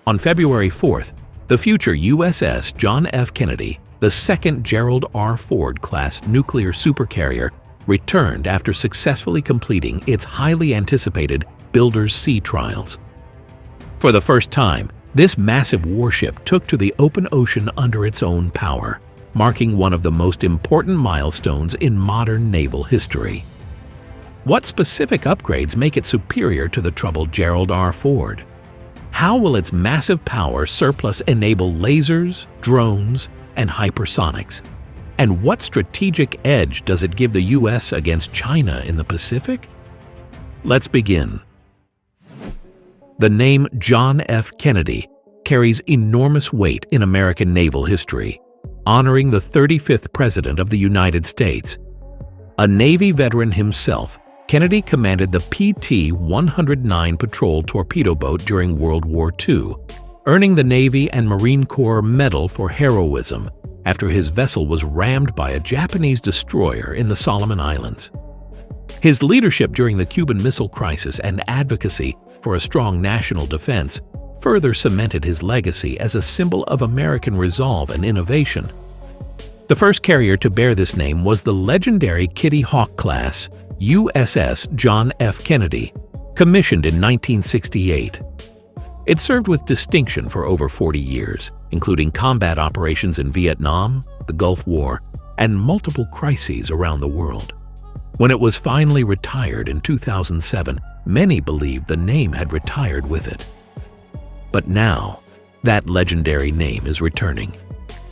On February 4th, the future USS John F. Kennedy, the second Gerald R. Ford-class nuclear supercarrier, returned after successfully completing its highly anticipated Builder's Sea trials. For the first time, this massive warship took to the open ocean under its own power, marking one of the most important milestones in modern naval history. What specific upgrades make it superior to the troubled Gerald R. Ford? How will its massive power surplus enable lasers, drones, and hypersonics? And what strategic edge does it give the U.S. against China in the Pacific? Let's begin. The name John F. Kennedy carries enormous weight in American naval history, honoring the 35th President of the United States. A Navy veteran himself, Kennedy commanded the PT-109 patrol torpedo boat during World War II, earning the Navy and Marine Corps Medal for heroism after his vessel was rammed by a Japanese destroyer in the Solomon Islands. His leadership during the Cuban Missile Crisis and advocacy for a strong national defense further cemented his legacy as a symbol of American resolve and innovation. The first carrier to bear this name was the legendary Kitty Hawk-class USS John F. Kennedy, commissioned in 1968. It served with distinction for over 40 years, including combat operations in Vietnam, the Gulf War, and multiple crises around the world. When it was finally retired in 2007, many believed the name had retired with it. But now, that legendary name is returning,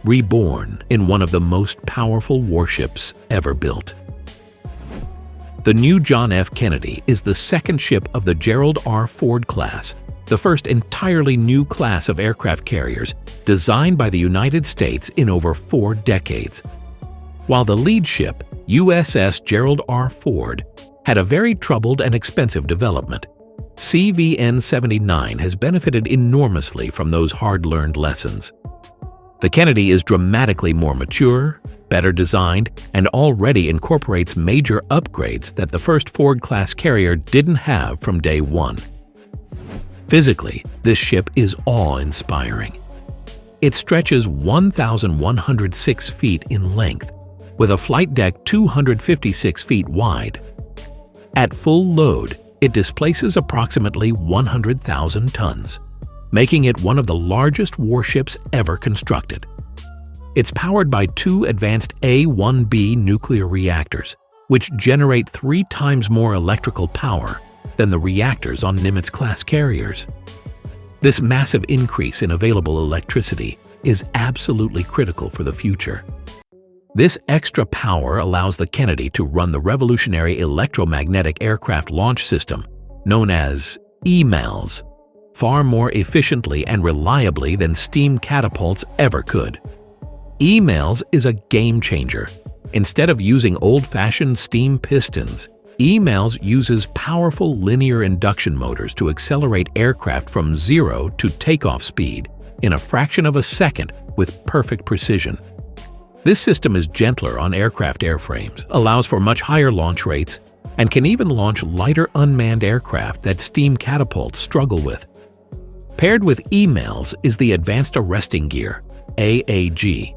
reborn in one of the most powerful warships ever built. The new John F. Kennedy is the second ship of the Gerald R. Ford class, the first entirely new class of aircraft carriers designed by the United States in over 4 decades. While the lead ship, USS Gerald R. Ford, had a very troubled and expensive development, CVN-79 has benefited enormously from those hard-learned lessons. The Kennedy is dramatically more mature, better designed, and already incorporates major upgrades that the first Ford-class carrier didn't have from day one. Physically, this ship is awe-inspiring. It stretches 1,106 feet in length, with a flight deck 256 feet wide. At full load, it displaces approximately 100,000 tons, making it one of the largest warships ever constructed. It's powered by 2 advanced A-1B nuclear reactors, which generate 3 times more electrical power than the reactors on Nimitz-class carriers. This massive increase in available electricity is absolutely critical for the future. This extra power allows the Kennedy to run the revolutionary electromagnetic aircraft launch system, known as EMALS, far more efficiently and reliably than steam catapults ever could. EMALS is a game-changer. Instead of using old-fashioned steam pistons, EMALS uses powerful linear induction motors to accelerate aircraft from 0 to takeoff speed in a fraction of a second with perfect precision. This system is gentler on aircraft airframes, allows for much higher launch rates, and can even launch lighter unmanned aircraft that steam catapults struggle with. Paired with EMALS is the Advanced Arresting Gear, AAG,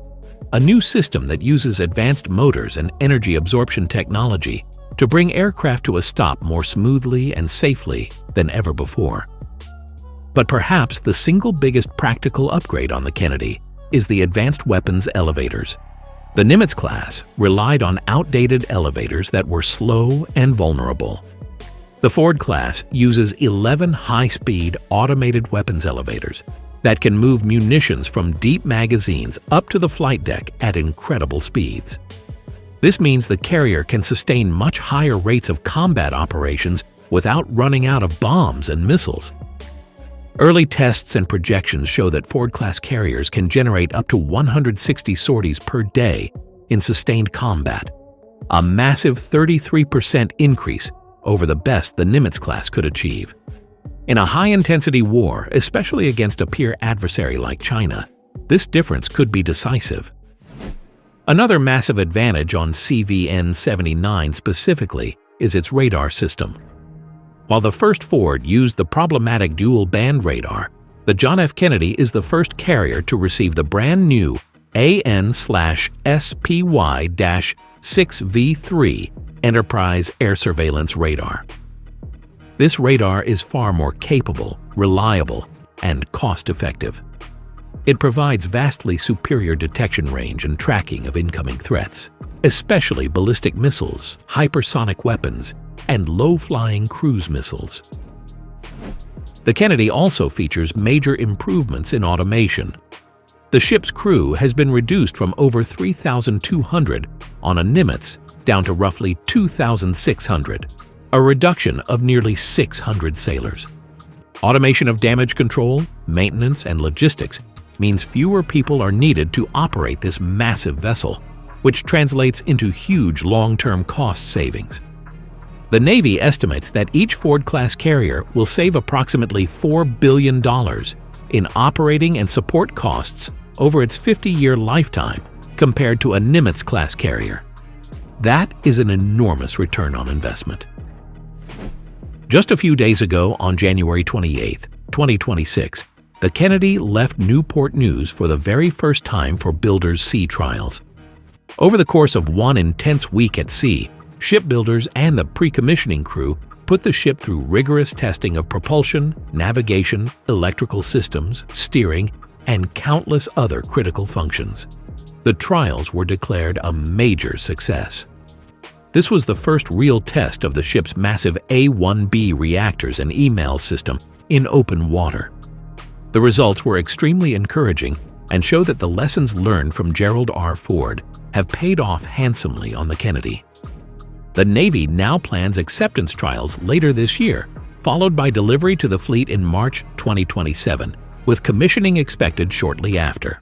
a new system that uses advanced motors and energy absorption technology to bring aircraft to a stop more smoothly and safely than ever before. But perhaps the single biggest practical upgrade on the Kennedy is the advanced weapons elevators. The Nimitz class relied on outdated elevators that were slow and vulnerable. The Ford class uses 11 high-speed automated weapons elevators that can move munitions from deep magazines up to the flight deck at incredible speeds. This means the carrier can sustain much higher rates of combat operations without running out of bombs and missiles. Early tests and projections show that Ford-class carriers can generate up to 160 sorties per day in sustained combat, a massive 33% increase over the best the Nimitz class could achieve. In a high-intensity war, especially against a peer adversary like China, this difference could be decisive. Another massive advantage on CVN-79 specifically is its radar system. While the first Ford used the problematic dual-band radar, The John F. Kennedy is the first carrier to receive the brand new AN/SPY-6V3 Enterprise Air Surveillance Radar. This radar is far more capable, reliable, and cost-effective. It provides vastly superior detection range and tracking of incoming threats, especially ballistic missiles, hypersonic weapons, and low-flying cruise missiles. The Kennedy also features major improvements in automation. The ship's crew has been reduced from over 3,200 on a Nimitz down to roughly 2,600, a reduction of nearly 600 sailors. Automation of damage control, maintenance, and logistics means fewer people are needed to operate this massive vessel, which translates into huge long-term cost savings. The Navy estimates that each Ford-class carrier will save approximately $4 billion in operating and support costs over its 50-year lifetime compared to a Nimitz-class carrier. That is an enormous return on investment. Just a few days ago, on January 28, 2026, the Kennedy left Newport News for the very first time for builders' sea trials. Over the course of one intense week at sea, shipbuilders and the pre-commissioning crew put the ship through rigorous testing of propulsion, navigation, electrical systems, steering, and countless other critical functions. The trials were declared a major success. This was the first real test of the ship's massive A-1B reactors and email system in open water. The results were extremely encouraging and show that the lessons learned from Gerald R. Ford have paid off handsomely on the Kennedy. The Navy now plans acceptance trials later this year, followed by delivery to the fleet in March 2027, with commissioning expected shortly after.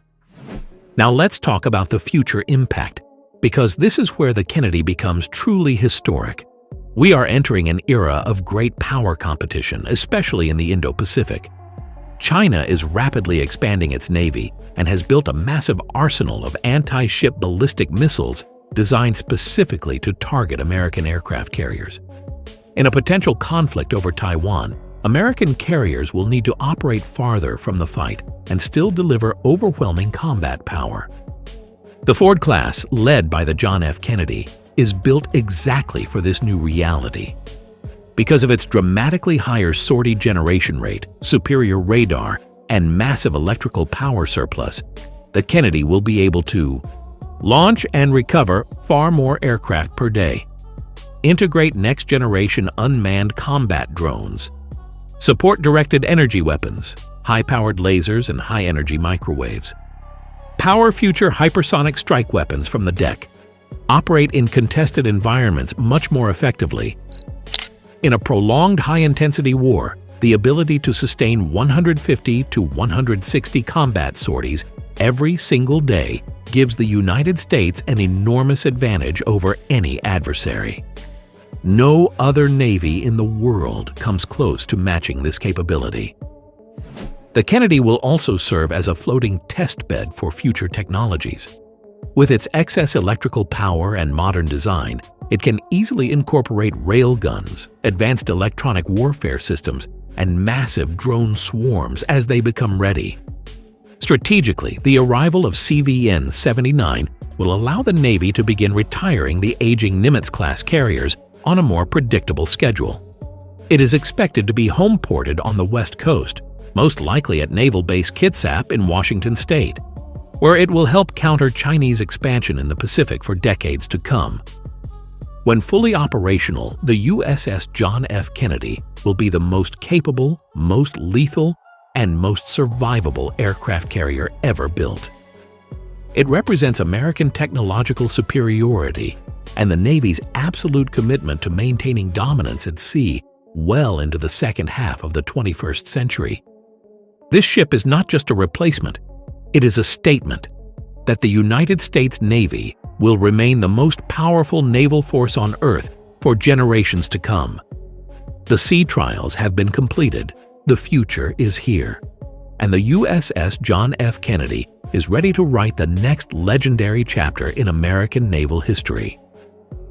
Now let's talk about the future impact, because this is where the Kennedy becomes truly historic. We are entering an era of great power competition, especially in the Indo-Pacific. China is rapidly expanding its Navy and has built a massive arsenal of anti-ship ballistic missiles designed specifically to target American aircraft carriers. In a potential conflict over Taiwan, American carriers will need to operate farther from the fight and still deliver overwhelming combat power. The Ford class, led by the John F. Kennedy, is built exactly for this new reality. Because of its dramatically higher sortie generation rate, superior radar, and massive electrical power surplus, the Kennedy will be able to launch and recover far more aircraft per day, integrate next-generation unmanned combat drones, support directed energy weapons, high-powered lasers and high-energy microwaves, power future hypersonic strike weapons from the deck, operate in contested environments much more effectively. In a prolonged high-intensity war, the ability to sustain 150 to 160 combat sorties every single day gives the United States an enormous advantage over any adversary. No other Navy in the world comes close to matching this capability. The Kennedy will also serve as a floating test bed for future technologies. With its excess electrical power and modern design, it can easily incorporate railguns, advanced electronic warfare systems, and massive drone swarms as they become ready. Strategically, the arrival of CVN-79 will allow the Navy to begin retiring the aging Nimitz-class carriers on a more predictable schedule. It is expected to be home-ported on the West Coast, most likely at Naval Base Kitsap in Washington State, where it will help counter Chinese expansion in the Pacific for decades to come. When fully operational, the USS John F. Kennedy will be the most capable, most lethal, and most survivable aircraft carrier ever built. It represents American technological superiority and the Navy's absolute commitment to maintaining dominance at sea well into the second half of the 21st century. This ship is not just a replacement, it is a statement that the United States Navy will remain the most powerful naval force on Earth for generations to come. The sea trials have been completed, the future is here, and the USS John F. Kennedy is ready to write the next legendary chapter in American naval history.